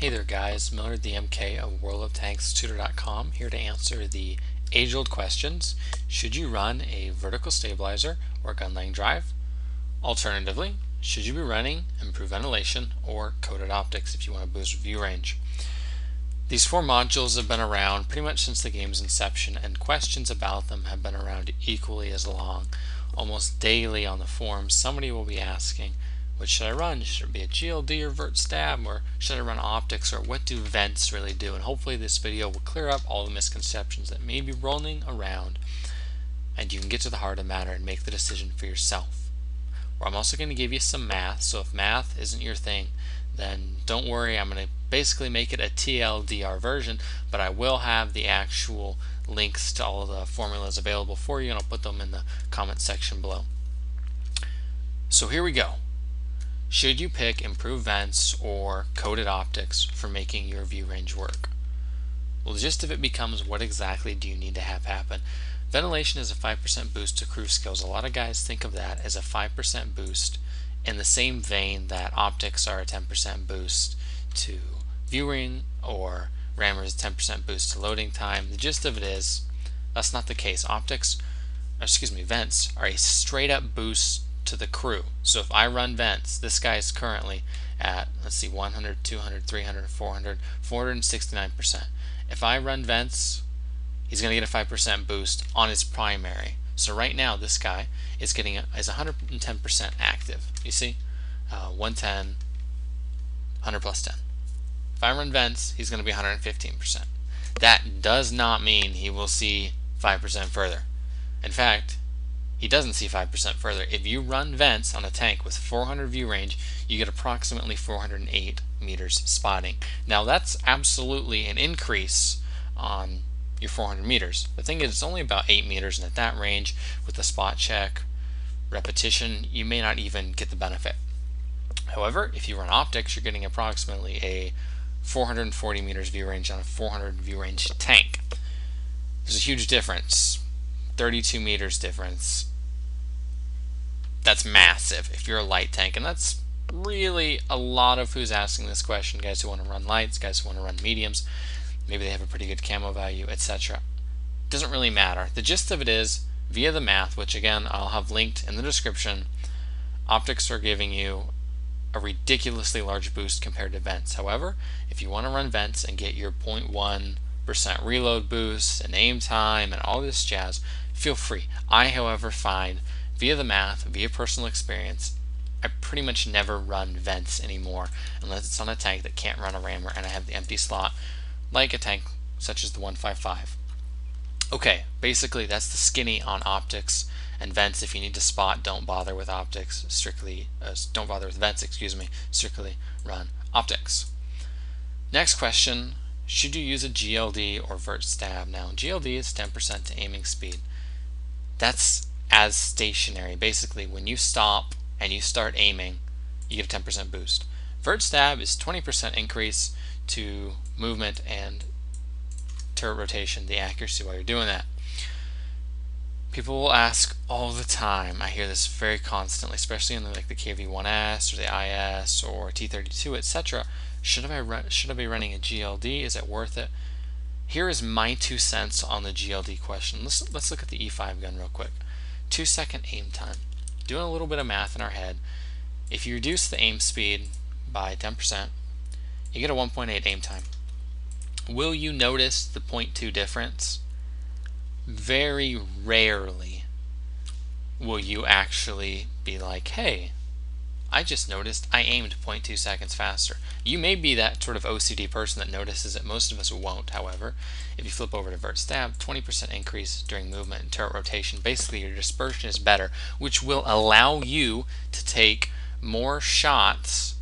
Hey there guys, Miller the MK of WorldofTanksTutor.com here to answer the age-old questions. Should you run a vertical stabilizer or gun laying drive? Alternatively, should you be running improved ventilation or coated optics if you want to boost view range? These four modules have been around pretty much since the game's inception, and questions about them have been around equally as long. Almost daily on the forums, somebody will be asking, what should I run? Should it be a GLD or Vert stab, or should I run optics, or what do vents really do? And hopefully this video will clear up all the misconceptions that may be rolling around, and you can get to the heart of the matter and make the decision for yourself. I'm also going to give you some math, so if math isn't your thing, then don't worry, I'm going to basically make it a TLDR version, but I will have the actual links to all of the formulas available for you, and I'll put them in the comment section below. So here we go. Should you pick improved vents or coated optics for making your view range work? Well, the gist of it becomes, what exactly do you need to have happen? Ventilation is a 5% boost to crew skills. A lot of guys think of that as a 5% boost in the same vein that optics are a 10% boost to viewing, or rammer is a 10% boost to loading time. The gist of it is, that's not the case. Vents are a straight up boost to the crew. So if I run vents, this guy is currently at, 100, 200, 300, 400, 469%. If I run vents, he's going to get a 5% boost on his primary. So right now this guy is getting is 110% active. You see, 110, 100 plus 10. If I run vents, he's going to be 115%. That does not mean he will see 5% further. In fact, he doesn't see 5% further. If you run vents on a tank with 400 view range, you get approximately 408 meters spotting. Now that's absolutely an increase on your 400 meters. The thing is, it's only about 8 meters, and at that range, with the spot check, repetition, you may not even get the benefit. However, if you run optics, you're getting approximately a 440 meters view range on a 400 view range tank. There's a huge difference. 32 meters difference. That's massive if you're a light tank, and that's really a lot of who's asking this question. Guys who want to run lights, guys who want to run mediums, maybe they have a pretty good camo value, etc. Doesn't really matter. The gist of it is, via the math, which again I'll have linked in the description, optics are giving you a ridiculously large boost compared to vents. However, if you want to run vents and get your 0.1% reload boost and aim time and all this jazz, feel free. I, however, find via the math, via personal experience, I pretty much never run vents anymore unless it's on a tank that can't run a rammer and I have the empty slot, like a tank such as the 155. Okay, basically that's the skinny on optics and vents. If you need to spot, don't bother with optics. Don't bother with vents, strictly run optics. Next question, should you use a GLD or Vert stab? Now, GLD is 10% to aiming speed. That's as stationary. Basically, when you stop and you start aiming, you get a 10% boost. Vert stab is 20% increase to movement and turret rotation, the accuracy while you're doing that. People will ask all the time, I hear this very constantly, especially in the KV-1S or the IS or T32, etc. Should I be running a GLD? Is it worth it? Here is my 2 cents on the GLD question. Let's look at the E5 gun real quick. 2-second aim time. Doing a little bit of math in our head, if you reduce the aim speed by 10%, you get a 1.8 aim time. Will you notice the 0.2 difference? Very rarely will you actually be like, hey, I just noticed I aimed 0.2 seconds faster. You may be that sort of OCD person that notices it. Most of us won't, however. If you flip over to Vert stab, 20% increase during movement and turret rotation. Basically, your dispersion is better, which will allow you to take more shots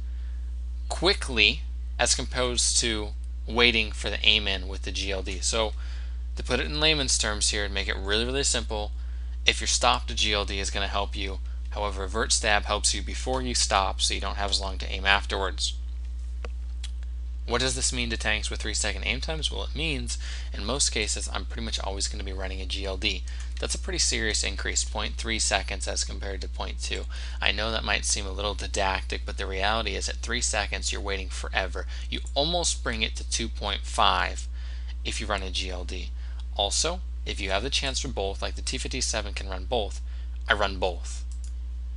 quickly as opposed to waiting for the aim in with the GLD. So to put it in layman's terms here and make it really, really simple, if you're stopped, a GLD is going to help you. However, a Vert stab helps you before you stop, so you don't have as long to aim afterwards. What does this mean to tanks with 3-second aim times? Well, it means in most cases I'm pretty much always going to be running a GLD. That's a pretty serious increase, 0.3 seconds as compared to 0.2. I know that might seem a little didactic, but the reality is at 3 seconds you're waiting forever. You almost bring it to 2.5 if you run a GLD. Also, if you have the chance for both, like the T57 can run both, I run both.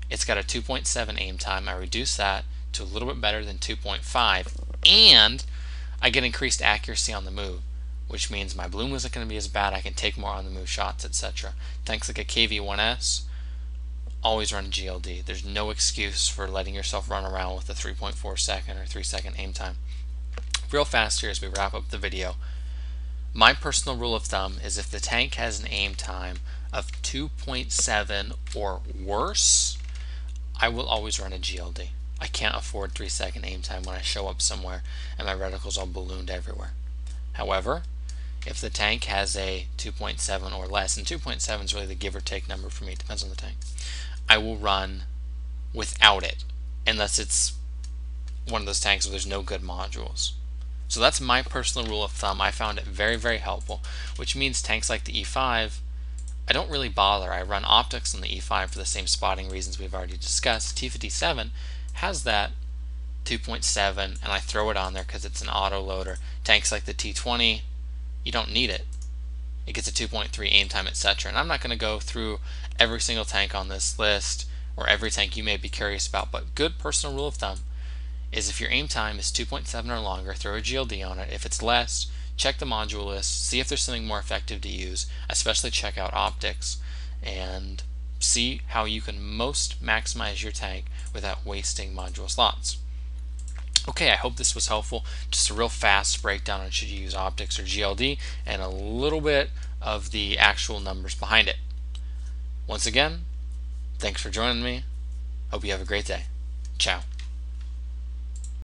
It's got a 2.7 aim time. I reduce that to a little bit better than 2.5, and I get increased accuracy on the move, which means my bloom isn't going to be as bad. I can take more on the move shots, etc. Tanks like a KV-1S, always run GLD. There's no excuse for letting yourself run around with a 3.4 second or 3 second aim time. Real fast here as we wrap up the video. My personal rule of thumb is if the tank has an aim time of 2.7 or worse, I will always run a GLD. I can't afford 3 second aim time when I show up somewhere and my reticle's all ballooned everywhere. However, if the tank has a 2.7 or less, and 2.7 is really the give or take number for me, it depends on the tank, I will run without it unless it's one of those tanks where there's no good modules. So that's my personal rule of thumb. I found it very, very helpful, which means tanks like the E5, I don't really bother. I run optics on the E5 for the same spotting reasons we've already discussed. T57 has that 2.7 and I throw it on there because it's an auto loader. Tanks like the T20, you don't need it. It gets a 2.3 aim time, etc. And I'm not going to go through every single tank on this list or every tank you may be curious about, but good personal rule of thumb is if your aim time is 2.7 or longer, throw a GLD on it. If it's less, check the module list, see if there's something more effective to use, especially check out optics, and see how you can most maximize your tank without wasting module slots. Okay, I hope this was helpful. Just a real fast breakdown on should you use optics or GLD and a little bit of the actual numbers behind it. Once again, thanks for joining me. Hope you have a great day. Ciao.